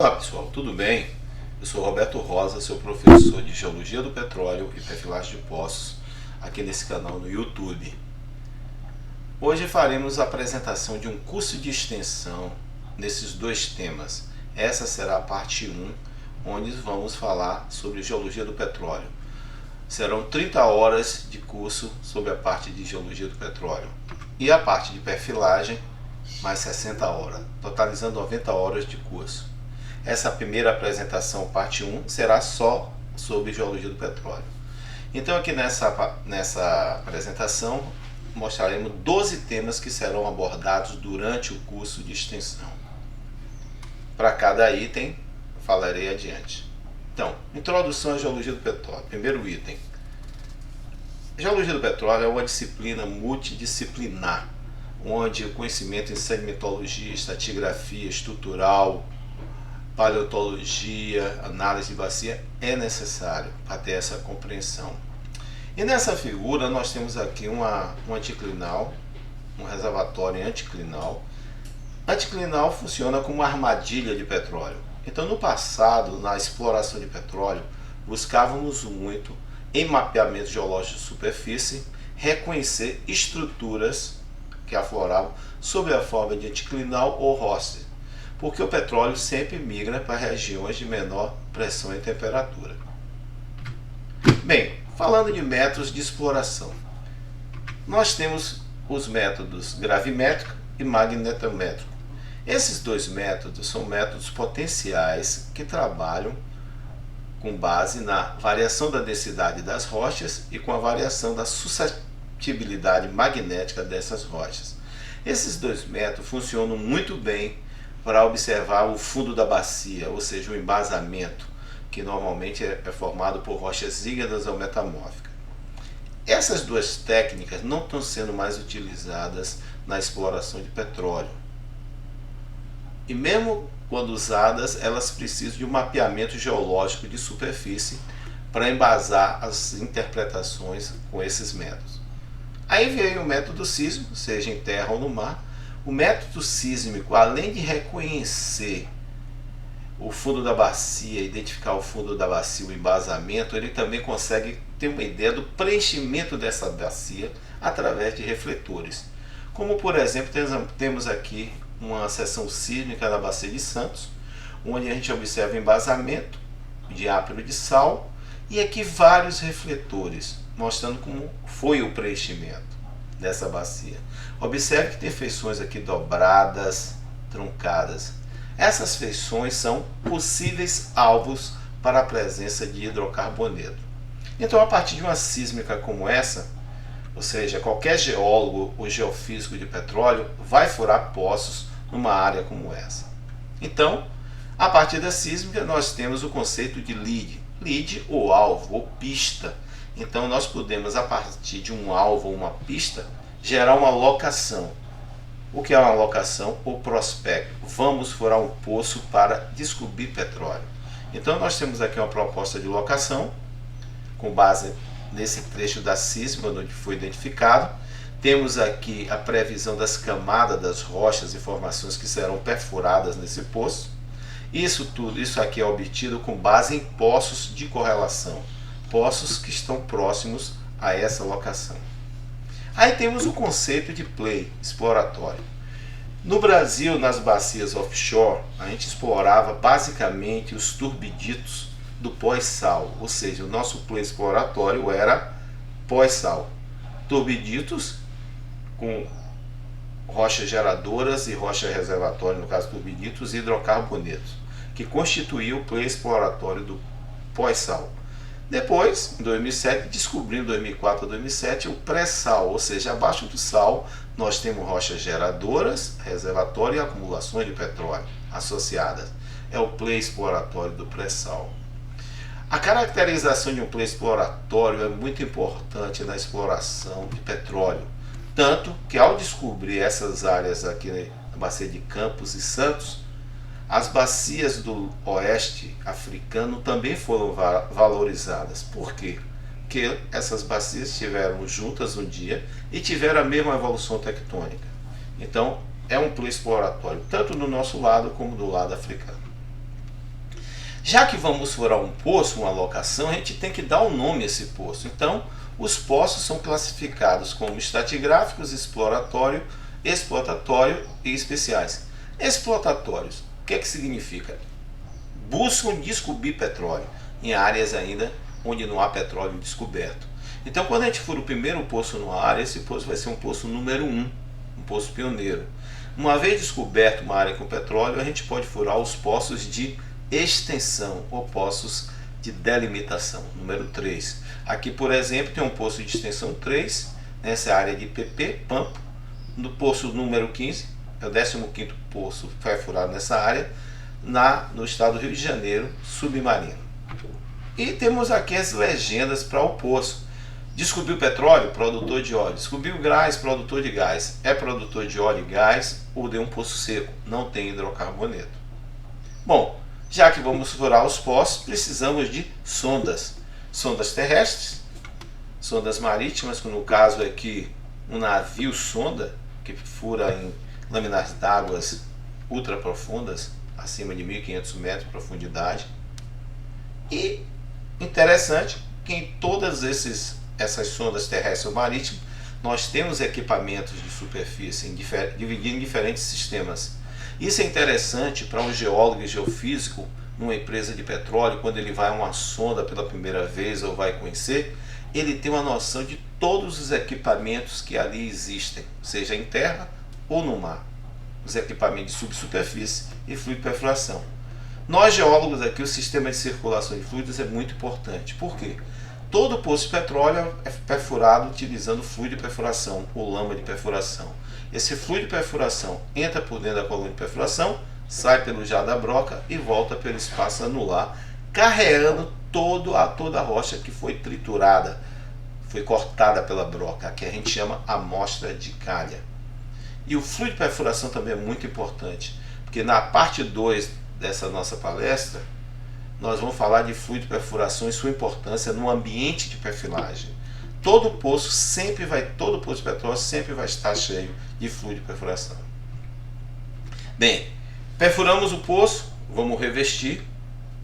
Olá pessoal, tudo bem? Eu sou Roberto Rosa, seu professor de Geologia do Petróleo e Perfilagem de Poços aqui nesse canal no YouTube. Hoje faremos a apresentação de um curso de extensão nesses dois temas. Essa será a parte 1, onde vamos falar sobre Geologia do Petróleo. Serão 30 horas de curso sobre a parte de Geologia do Petróleo e a parte de perfilagem mais 60 horas, totalizando 90 horas de curso. Essa primeira apresentação, parte 1, será só sobre Geologia do Petróleo. Então aqui nessa apresentação mostraremos 12 temas que serão abordados durante o curso de extensão. Para cada item, falarei adiante. Então, introdução à Geologia do Petróleo. Primeiro item. Geologia do Petróleo é uma disciplina multidisciplinar, onde o conhecimento em sedimentologia, estratigrafia estrutural, paleontologia, análise de bacia é necessário para ter essa compreensão. E nessa figura nós temos aqui um anticlinal, um reservatório anticlinal. Anticlinal funciona como uma armadilha de petróleo. Então no passado, na exploração de petróleo, buscávamos muito, em mapeamento geológico de superfície, reconhecer estruturas que afloravam sob a forma de anticlinal ou rocha, porque o petróleo sempre migra para regiões de menor pressão e temperatura. Bem, falando de métodos de exploração, nós temos os métodos gravimétrico e magnetométrico. Esses dois métodos são métodos potenciais que trabalham com base na variação da densidade das rochas e com a variação da suscetibilidade magnética dessas rochas. Esses dois métodos funcionam muito bem para observar o fundo da bacia, ou seja, o embasamento, que normalmente é formado por rochas ígneas ou metamórficas. Essas duas técnicas não estão sendo mais utilizadas na exploração de petróleo. E mesmo quando usadas, elas precisam de um mapeamento geológico de superfície para embasar as interpretações com esses métodos. Aí veio o método sísmico, seja em terra ou no mar. O método sísmico, além de reconhecer o fundo da bacia, identificar o fundo da bacia, o embasamento, ele também consegue ter uma ideia do preenchimento dessa bacia através de refletores. Como, por exemplo, temos aqui uma seção sísmica na Bacia de Santos, onde a gente observa o embasamento, diápano de sal, e aqui vários refletores, mostrando como foi o preenchimento dessa bacia. Observe que tem feições aqui dobradas, truncadas. Essas feições são possíveis alvos para a presença de hidrocarboneto. Então, a partir de uma sísmica como essa, ou seja, qualquer geólogo ou geofísico de petróleo vai furar poços numa área como essa. Então, a partir da sísmica, nós temos o conceito de lead. Lead ou alvo, ou pista. Então nós podemos, a partir de um alvo ou uma pista, gerar uma locação. O que é uma locação ou prospecto? Vamos furar um poço para descobrir petróleo. Então nós temos aqui uma proposta de locação, com base nesse trecho da sísmica, onde foi identificado. Temos aqui a previsão das camadas das rochas e formações que serão perfuradas nesse poço. Isso aqui é obtido com base em poços de correlação, poços que estão próximos a essa locação. Aí temos o conceito de play exploratório. No Brasil, nas bacias offshore, a gente explorava basicamente os turbiditos do pós-sal, ou seja, o nosso play exploratório era pós-sal. Turbiditos com rochas geradoras e rochas reservatórias, no caso turbiditos, e hidrocarbonetos, que constituía o play exploratório do pós-sal. Depois, em 2007, descobrimos, em 2004 a 2007, o pré-sal, ou seja, abaixo do sal, nós temos rochas geradoras, reservatório e acumulações de petróleo associadas. É o play exploratório do pré-sal. A caracterização de um play exploratório é muito importante na exploração de petróleo, tanto que ao descobrir essas áreas aqui na bacia de Campos e Santos, as bacias do oeste africano também foram valorizadas. Por quê? Porque essas bacias estiveram juntas um dia e tiveram a mesma evolução tectônica. Então, é um play exploratório, tanto do nosso lado como do lado africano. Já que vamos furar um poço, uma locação, a gente tem que dar um nome a esse poço. Então, os poços são classificados como estratigráficos, exploratório, explotatório e especiais. Explotatórios, o que é que significa? Buscam descobrir petróleo em áreas ainda onde não há petróleo descoberto. Então, quando a gente for o primeiro poço numa área, esse poço vai ser um poço número 1, um poço pioneiro. Uma vez descoberto uma área com petróleo, a gente pode furar os poços de extensão ou poços de delimitação, número 3. Aqui, por exemplo, tem um poço de extensão 3, nessa área de PP, Pampa. No poço número 15, é o 15º poço que foi furado nessa área, no estado do Rio de Janeiro, submarino. E temos aqui as legendas para o poço. Descobriu petróleo? Produtor de óleo. Descobriu gás? Produtor de gás. É produtor de óleo e gás ou de um poço seco? Não tem hidrocarboneto. Bom, já que vamos furar os poços, precisamos de sondas. Sondas terrestres, sondas marítimas, que no caso aqui um navio sonda, que fura em lâminas d'água ultra profundas, acima de 1.500 metros de profundidade. E interessante que em todas essas sondas terrestres ou marítimas, nós temos equipamentos de superfície divididos em diferentes sistemas. Isso é interessante para um geólogo e geofísico numa empresa de petróleo, quando ele vai a uma sonda pela primeira vez ou vai conhecer, ele tem uma noção de todos os equipamentos que ali existem, seja em terra ou no mar. Os equipamentos de subsuperfície e fluido de perfuração. Nós geólogos aqui, o sistema de circulação de fluidos é muito importante. Por quê? Todo poço de petróleo é perfurado utilizando fluido de perfuração ou lama de perfuração. Esse fluido de perfuração entra por dentro da coluna de perfuração, sai pelo jato da broca e volta pelo espaço anular, carreando toda a rocha que foi triturada, foi cortada pela broca, que a gente chama amostra de calha. E o fluido de perfuração também é muito importante, porque na parte 2 dessa nossa palestra, nós vamos falar de fluido de perfuração e sua importância no ambiente de perfilagem. Todo poço de petróleo sempre vai estar cheio de fluido de perfuração. Bem, perfuramos o poço, vamos revestir,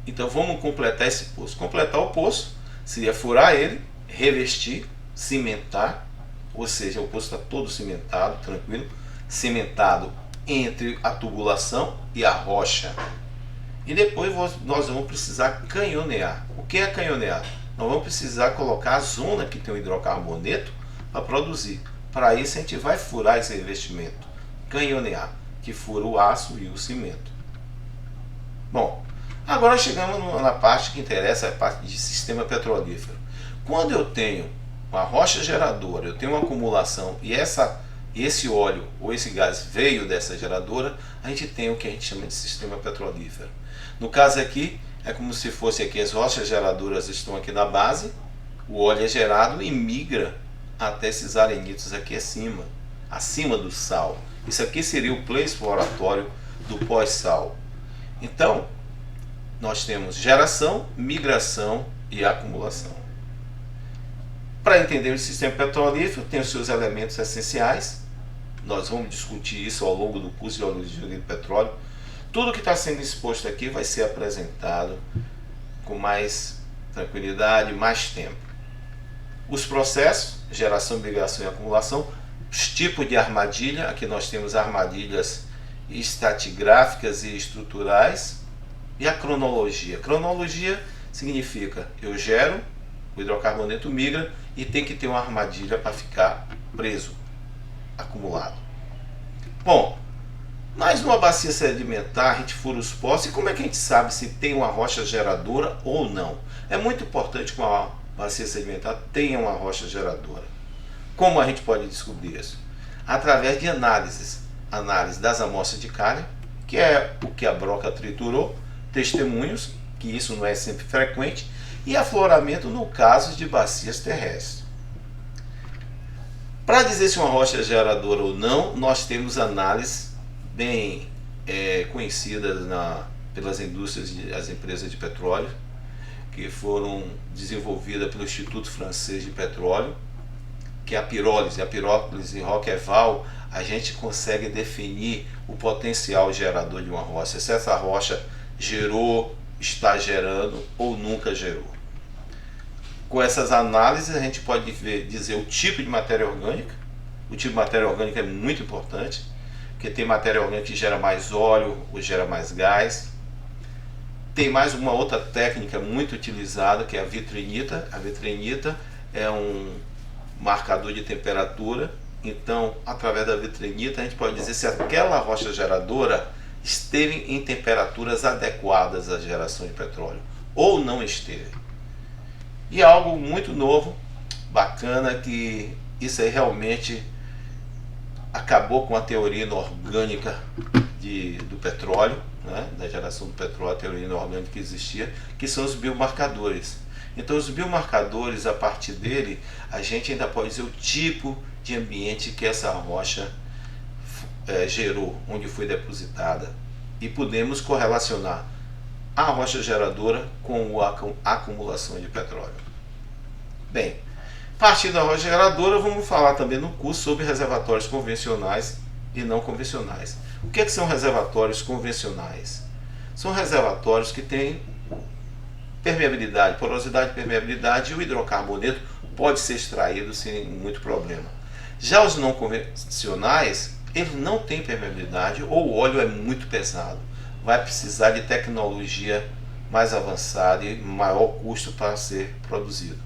então vamos completar esse poço. Completar o poço seria furar ele, revestir, cimentar, ou seja, o poço está todo cimentado, tranquilo, cimentado entre a tubulação e a rocha. E depois nós vamos precisar canhonear. O que é canhonear? Nós vamos precisar colocar a zona que tem o hidrocarboneto para produzir. Para isso a gente vai furar esse revestimento, canhonear, que fura o aço e o cimento. Bom, agora chegamos na parte que interessa, a parte de sistema petrolífero. Quando eu tenho uma rocha geradora, eu tenho uma acumulação e esse óleo ou esse gás veio dessa geradora, a gente tem o que a gente chama de sistema petrolífero. No caso aqui, é como se fosse aqui, as rochas geradoras estão aqui na base, o óleo é gerado e migra até esses arenitos aqui acima do sal. Isso aqui seria o play exploratório do pós-sal. Então, nós temos geração, migração e acumulação. Para entender o sistema petrolífero, tem os seus elementos essenciais. Nós vamos discutir isso ao longo do curso de Geologia de Petróleo. Tudo que está sendo exposto aqui vai ser apresentado com mais tranquilidade, mais tempo. Os processos, geração, migração e acumulação, os tipos de armadilha, aqui nós temos armadilhas estratigráficas e estruturais, e a cronologia. Cronologia significa eu gero, o hidrocarboneto migra e tem que ter uma armadilha para ficar preso, acumulado. Bom, mas numa bacia sedimentar a gente fura os poços e como é que a gente sabe se tem uma rocha geradora ou não? É muito importante que uma bacia sedimentar tenha uma rocha geradora. Como a gente pode descobrir isso? Através de análise das amostras de calha, que é o que a broca triturou, testemunhos, que isso não é sempre frequente, e afloramento no caso de bacias terrestres. Para dizer se uma rocha é geradora ou não, nós temos análises bem conhecidas pelas indústrias, as empresas de petróleo, que foram desenvolvidas pelo Instituto Francês de Petróleo, que é a pirólise Roqueval. A gente consegue definir o potencial gerador de uma rocha. Se essa rocha gerou está gerando ou nunca gerou. Com essas análises a gente pode dizer o tipo de matéria orgânica. O tipo de matéria orgânica é muito importante, porque tem matéria orgânica que gera mais óleo ou gera mais gás. Tem mais uma outra técnica muito utilizada, que é a vitrinita. A vitrinita é um marcador de temperatura. Então, através da vitrinita, a gente pode dizer se aquela rocha geradora esteve em temperaturas adequadas à geração de petróleo ou não esteve. E algo muito novo, bacana, que isso aí realmente acabou com a teoria inorgânica do petróleo, né? Da geração do petróleo, a teoria inorgânica que existia, que são os biomarcadores. Então os biomarcadores, a partir dele, a gente ainda pode dizer o tipo de ambiente que essa rocha gerou, onde foi depositada. E podemos correlacionar a rocha geradora com a acumulação de petróleo. Bem, partindo da rocha geradora, vamos falar também no curso sobre reservatórios convencionais e não convencionais. O que são reservatórios convencionais? São reservatórios que têm permeabilidade, porosidade e permeabilidade, e o hidrocarboneto pode ser extraído sem muito problema. Já os não convencionais, eles não têm permeabilidade ou o óleo é muito pesado. Vai precisar de tecnologia mais avançada e maior custo para ser produzido.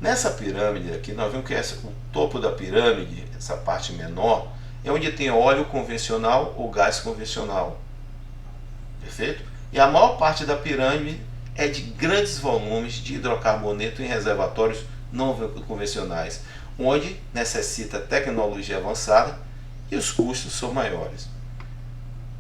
Nessa pirâmide aqui, nós vemos que o topo da pirâmide, essa parte menor, é onde tem óleo convencional ou gás convencional. Perfeito? E a maior parte da pirâmide é de grandes volumes de hidrocarboneto em reservatórios não convencionais, onde necessita tecnologia avançada e os custos são maiores.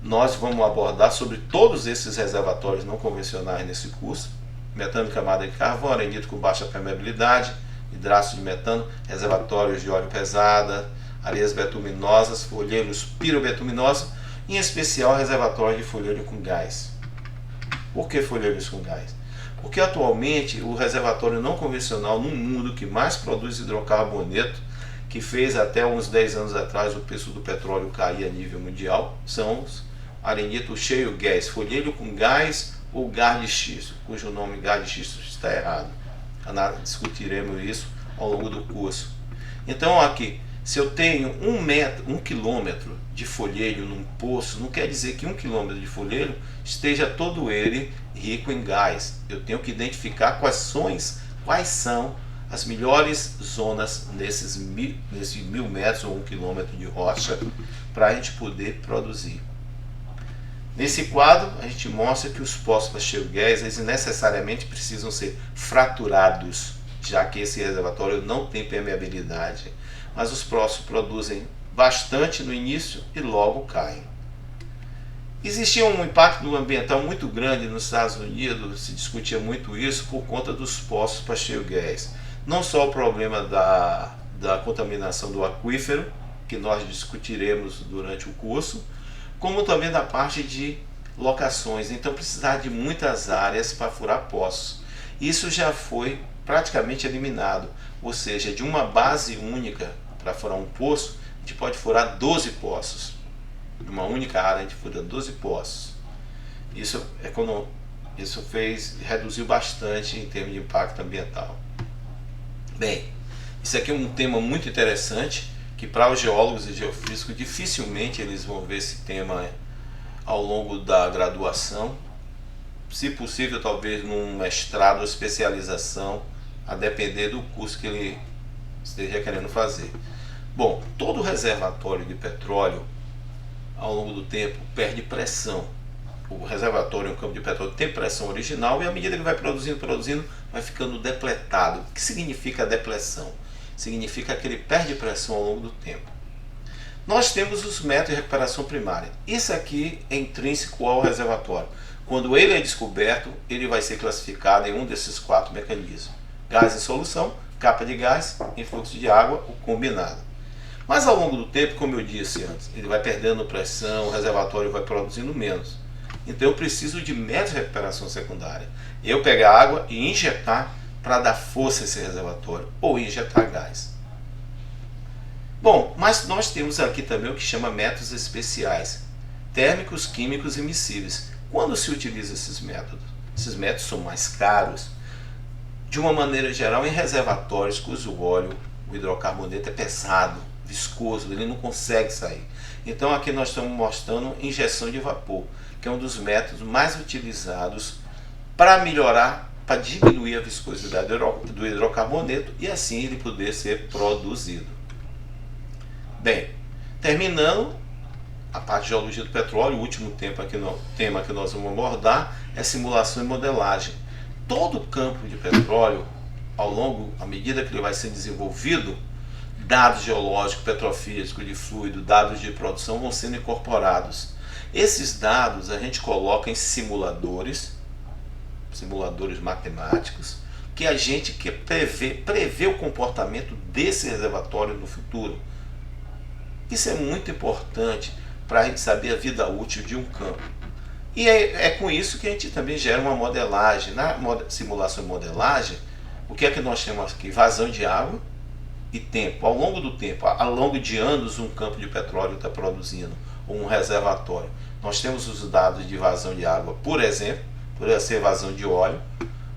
Nós vamos abordar sobre todos esses reservatórios não convencionais nesse curso: metano de camada de carvão, arenito com baixa permeabilidade, hidrato de metano, reservatórios de óleo pesada, areias betuminosas, folheiros pirobetuminosos, em especial reservatório de folheiro com gás. Por que folheiros com gás? Porque atualmente o reservatório não convencional no mundo que mais produz hidrocarboneto, que fez até uns 10 anos atrás o preço do petróleo cair a nível mundial, são os arenito cheio gás, folheiro com gás ou gás de xisto, cujo nome gás de xisto está errado. Discutiremos isso ao longo do curso. Então aqui, se eu tenho 1 quilômetro de folheiro num poço, não quer dizer que 1 quilômetro de folheiro esteja todo ele rico em gás. Eu tenho que identificar quais são as melhores zonas nesses 1.000 metros ou 1 quilômetro de rocha para a gente poder produzir. Nesse quadro, a gente mostra que os poços para shale gas, eles necessariamente precisam ser fraturados, já que esse reservatório não tem permeabilidade. Mas os poços produzem bastante no início e logo caem. Existia um impacto ambiental muito grande nos Estados Unidos, se discutia muito isso por conta dos poços para shale gas. Não só o problema da contaminação do aquífero, que nós discutiremos durante o curso, como também da parte de locações. Então precisar de muitas áreas para furar poços. Isso já foi praticamente eliminado, ou seja, de uma base única para furar um poço, a gente pode furar 12 poços. Numa única área a gente fura 12 poços. Isso reduziu bastante em termos de impacto ambiental. Bem, isso aqui é um tema muito interessante, que para os geólogos e geofísicos dificilmente eles vão ver esse tema ao longo da graduação. Se possível, talvez num mestrado ou especialização, a depender do curso que ele esteja querendo fazer. Bom, todo reservatório de petróleo, ao longo do tempo, perde pressão. O reservatório, um campo de petróleo, tem pressão original e à medida que vai produzindo, vai ficando depletado. O que significa depleção? Significa que ele perde pressão ao longo do tempo. Nós temos os métodos de recuperação primária. Isso aqui é intrínseco ao reservatório. Quando ele é descoberto, ele vai ser classificado em um desses 4 mecanismos: gás em solução, capa de gás, influxo de água, o combinado. Mas ao longo do tempo, como eu disse antes, ele vai perdendo pressão, o reservatório vai produzindo menos. Então eu preciso de métodos de recuperação secundária. Eu pegar água e injetar para dar força a esse reservatório, ou injetar gás. Bom, mas nós temos aqui também o que chama métodos especiais: térmicos, químicos e miscíveis. Quando se utiliza esses métodos? Esses métodos são mais caros. De uma maneira geral, em reservatórios cujo óleo, o hidrocarboneto é pesado, viscoso, ele não consegue sair. Então aqui nós estamos mostrando injeção de vapor, que é um dos métodos mais utilizados para melhorar, para diminuir a viscosidade do hidrocarboneto e assim ele poder ser produzido. Bem, terminando a parte de geologia do petróleo, o último tema que nós vamos abordar é simulação e modelagem. Todo o campo de petróleo, à medida que ele vai ser desenvolvido, dados geológicos, petrofísicos, de fluido, dados de produção vão sendo incorporados. Esses dados a gente coloca em simuladores matemáticos, que a gente quer prever o comportamento desse reservatório no futuro. Isso é muito importante para a gente saber a vida útil de um campo. E é com isso que a gente também gera uma modelagem. Na simulação e modelagem, o que é que nós temos aqui? Vazão de água e tempo. Ao longo do tempo, ao longo de anos, um campo de petróleo está produzindo, ou um reservatório. Nós temos os dados de vazão de água, por exemplo, poderia ser vazão de óleo,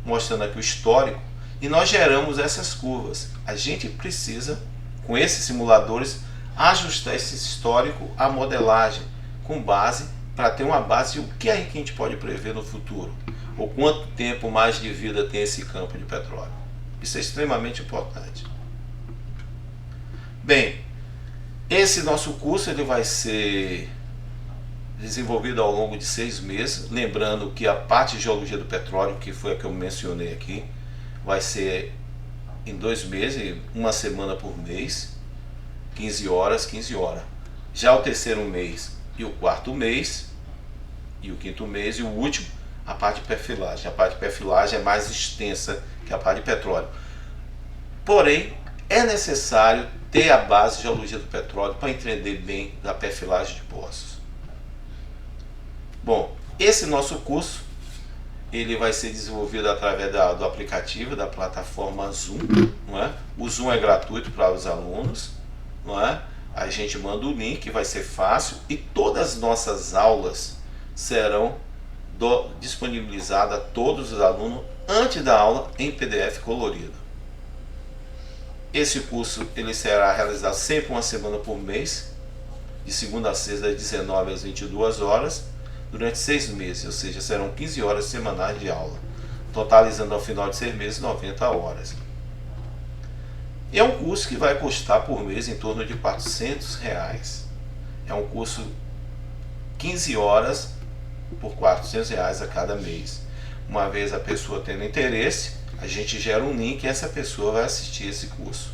mostrando aqui o histórico, e nós geramos essas curvas. A gente precisa, com esses simuladores, ajustar esse histórico à modelagem, com base, para ter uma base de o que é que a gente pode prever no futuro, ou quanto tempo mais de vida tem esse campo de petróleo. Isso é extremamente importante. Bem, esse nosso curso ele vai ser desenvolvido ao longo de 6 meses, lembrando que a parte de geologia do petróleo, que foi a que eu mencionei aqui, vai ser em 2 meses, uma semana por mês, 15 horas. Já o terceiro mês e o quarto mês, e o quinto mês, e o último, a parte de perfilagem. A parte de perfilagem é mais extensa que a parte de petróleo. Porém, é necessário ter a base de geologia do petróleo para entender bem da perfilagem de poços. Bom, esse nosso curso ele vai ser desenvolvido através do aplicativo da plataforma Zoom, não é? O Zoom é gratuito para os alunos, não é? A gente manda o link, vai ser fácil, e todas as nossas aulas serão disponibilizadas a todos os alunos antes da aula em PDF colorido. Esse curso ele será realizado sempre uma semana por mês, de segunda a sexta, das 19 às 22 horas, durante 6 meses, ou seja, serão 15 horas semanais de aula, totalizando ao final de 6 meses 90 horas. É um curso que vai custar por mês em torno de R$400. É um curso 15 horas por R$400 a cada mês. Uma vez a pessoa tendo interesse, a gente gera um link e essa pessoa vai assistir esse curso.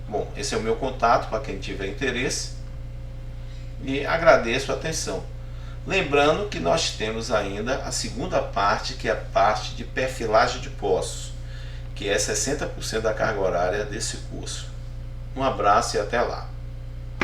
Bom, esse é o meu contato para quem tiver interesse e agradeço a atenção. Lembrando que nós temos ainda a segunda parte, que é a parte de perfilagem de poços, que é 60% da carga horária desse curso. Um abraço e até lá.